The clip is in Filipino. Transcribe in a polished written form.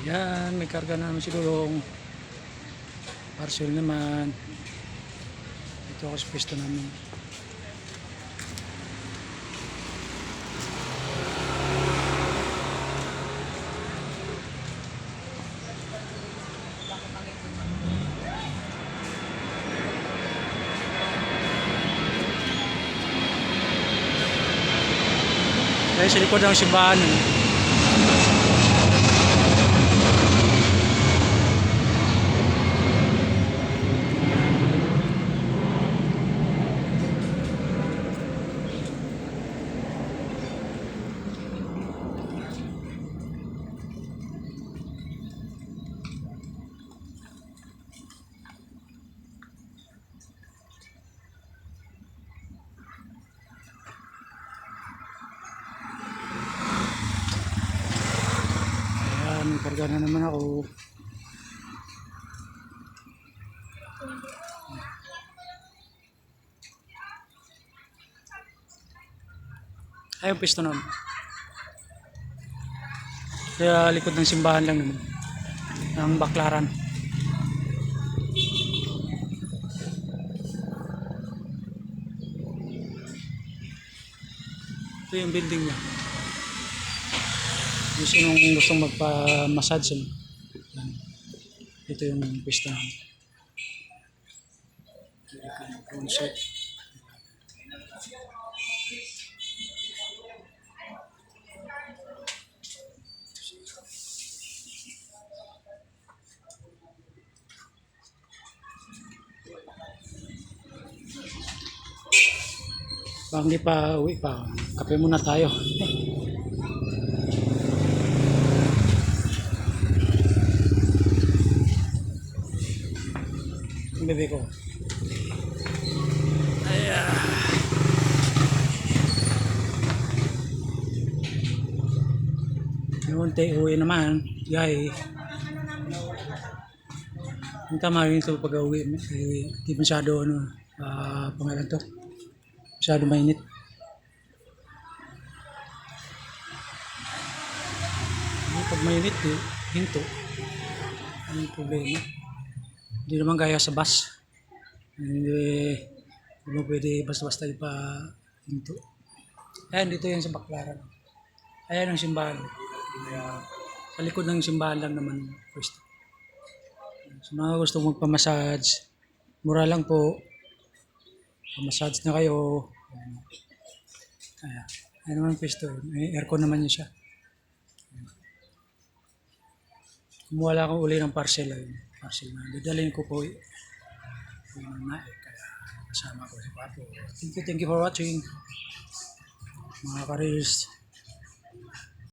Ayan, may karga namin siguro parcel naman. Ito ako sa pwesto namin. Kaya sa likod ng simbahan. Ayan, karga na naman ako. Ayun, pwesto naman. Kaya likod ng simbahan lang naman. Ng Baklaran. Ito yung building niya. Kung sinong gustong magpa-massage, ito yung pwesto namin. Concert. Bang di pa uwi pa. Kape muna tayo. Ang bebe ko. Ayan. Unti uwi naman. Yay. Ang tama rin ito pag uwi. Hindi masyado pangalan to. Masyado mainit. Pag mainit, hinto. Anong problema? Hindi naman gaya sa bus. Hindi mo pwede basta-basta ipa-hinto. Ayan, dito yan sa Baklaran. Ayan ang simbahan. Kaya, sa likod ng simbahan lang naman pwesto. Sa mga gusto magpa-massage, mura lang po. Pa-massage na kayo. Ayan. Ayan naman pwesto. May aircon naman yun siya. Kumuha lang akong uli ng parcel. Parcel na. Dadalhin ko po. Kaya kasama ko si Papo. Thank you for watching. Mga ka-reels.